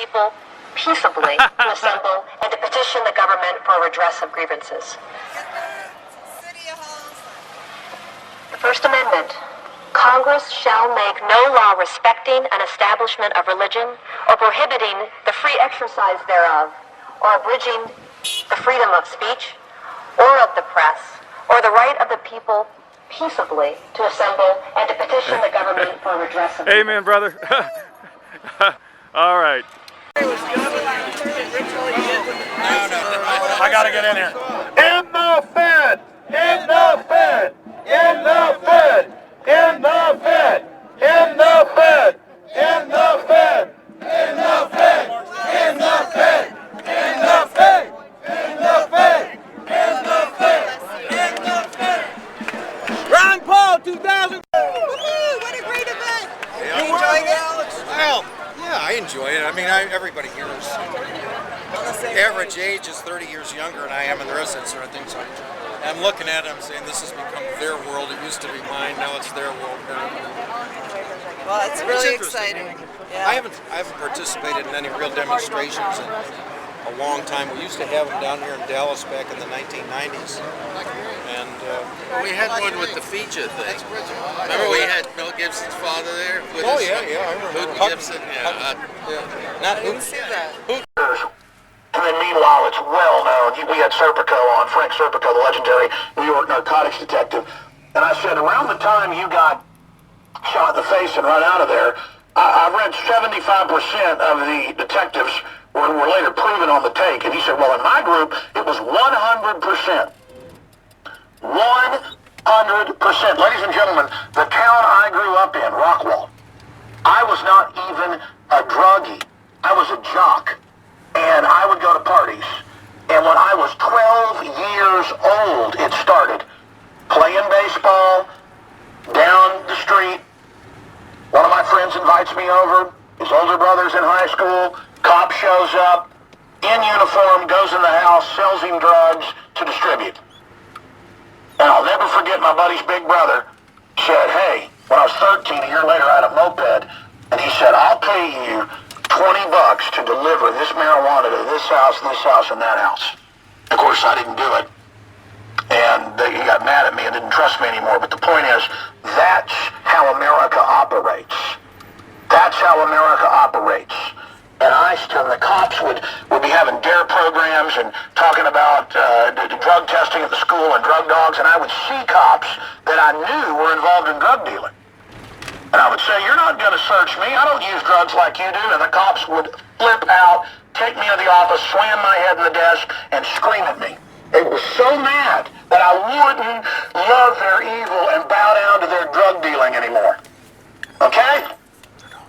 people peaceably to assemble and to petition the government for a redress of grievances. The First Amendment. Congress shall make no law respecting an establishment of religion or prohibiting the free exercise thereof or abridging the freedom of speech or of the press or the right of the people peaceably to assemble and to petition the government for a redress of Amen, brother. All right. I gotta get in here. In the Fed! In the Fed! In the Fed! In the Fed! In the Fed! In the Fed! In the Fed! In the Fed! In the Fed! In the Fed! In the Fed! In the Fed! Ron Paul 2000! Woohoo! What a great event! Yeah. You enjoying it, Alex? Well, yeah, I enjoy it. I mean, everybody here is average age is 30 years younger than I am in the residence or anything. So I'm looking at it, I'm saying this has become their world. It used to be mine, now it's their world. Well, it's really exciting. Yeah. I haven't participated in any real demonstrations in a long time. We used to have them down here in Dallas back in the 1990s. And we had one with the feature thing. Remember we had Mel Gibson's father there? With oh, his, yeah, I remember. Hoot Gibson, Not I didn't see that. And then meanwhile, it's well known. We had Serpico on, Frank Serpico, the legendary New York narcotics detective. And I said, around the time you got shot in the face and run out of there, I read 75% of the detectives were later proven on the take. And he said, well, in my group, it was 100%. 100%. Ladies and gentlemen, the town I grew up in, Rockwall, I was not even a druggie. I was a jock. And I would go to parties. And when I was 12 years old, it started. Playing baseball, down the street. One of my friends invites me over. His older brother's in high school. Cop shows up, in uniform, goes in the house, sells him drugs to distribute. And I'll never forget my buddy's big brother said, hey, when I was 13, a year later, I had a moped. And he said, I'll pay you $20 to deliver this marijuana to this house, and that house. Of course, I didn't do it. And he got mad at me and didn't trust me anymore. But the point is, that's how America operates. That's how America operates. And the cops would be having DARE programs and talking about drug testing at the school and drug dogs. And I would see cops that I knew were involved in drug dealing. And I would say, you're not going to search me. I don't use drugs like you do. And the cops would flip out, take me to the office, slam my head in the desk, and scream at me. They were so mad that I wouldn't love their evil and bow down to their drug dealing anymore. Okay?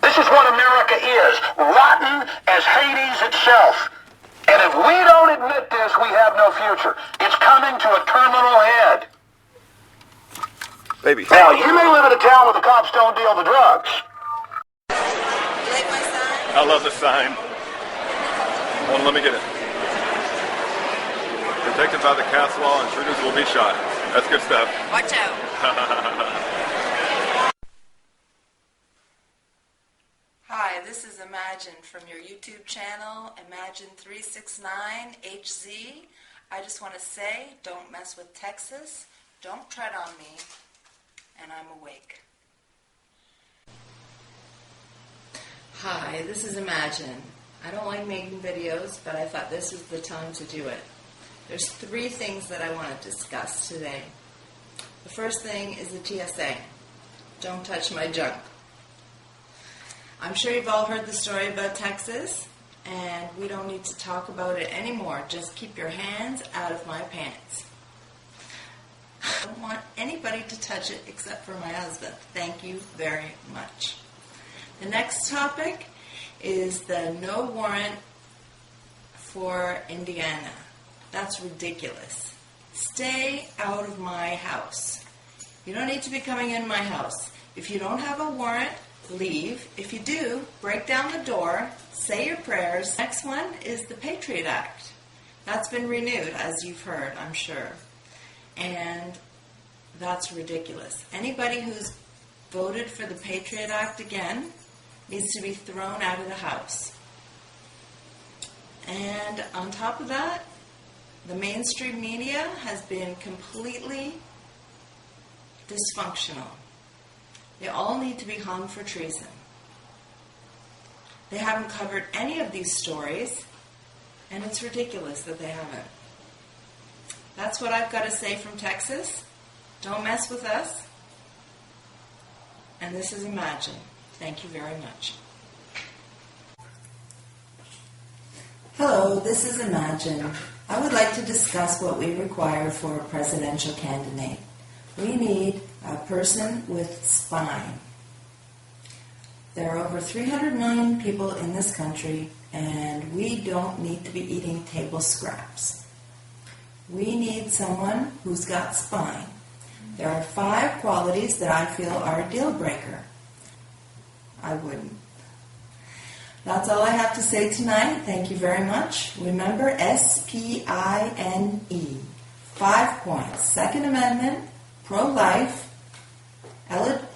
This is what America is. Rotten as Hades itself. And if we don't admit this, we have no future. It's coming to a terminal head. Baby. Now, you may live in a town where the cops don't deal the drugs. You like my sign? I love the sign. Hold on, let me get it. Protected by the caste law, intruders will be shot. That's good stuff. Watch out. Hi, this is Imagine from your YouTube channel, Imagine369HZ. I just want to say, don't mess with Texas, don't tread on me, and I'm awake. Hi, this is Imagine. I don't like making videos, but I thought this is the time to do it. There's 3 things that I want to discuss today. The first thing is the TSA. Don't touch my junk. I'm sure you've all heard the story about Texas, and we don't need to talk about it anymore. Just keep your hands out of my pants. I don't want anybody to touch it except for my husband. Thank you very much. The next topic is the no warrant for Indiana. That's ridiculous. Stay out of my house. You don't need to be coming in my house. If you don't have a warrant, leave. If you do, break down the door, say your prayers. Next one is the Patriot Act. That's been renewed, as you've heard, I'm sure. And that's ridiculous. Anybody who's voted for the Patriot Act again needs to be thrown out of the house. And on top of that, the mainstream media has been completely dysfunctional. They all need to be hung for treason. They haven't covered any of these stories, and it's ridiculous that they haven't. That's what I've got to say from Texas. Don't mess with us. And this is Imagine. Thank you very much. Hello, this is Imagine. I would like to discuss what we require for a presidential candidate. We need a person with spine. There are over 300 million people in this country, and we don't need to be eating table scraps. We need someone who's got spine. There are 5 qualities that I feel are a deal breaker. I wouldn't. That's all I have to say tonight. Thank you very much. Remember, SPINE. 5 points. Second Amendment, pro-life,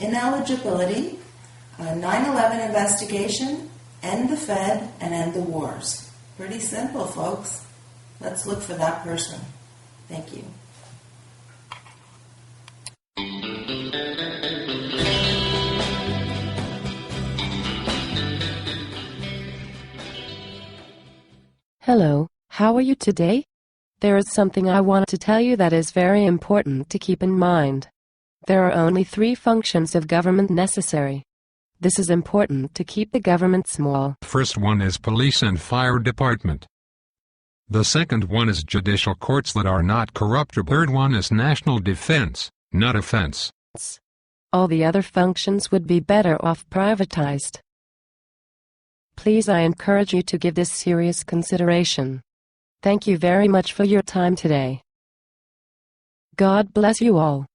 ineligibility, 9/11 investigation, end the Fed, and end the wars. Pretty simple, folks. Let's look for that person. Thank you. Hello, how are you today? There is something I want to tell you that is very important to keep in mind. There are only 3 functions of government necessary. This is important to keep the government small. First one is police and fire department. The second one is judicial courts that are not corrupt. Third one is national defense, not offense. All the other functions would be better off privatized. Please, I encourage you to give this serious consideration. Thank you very much for your time today. God bless you all.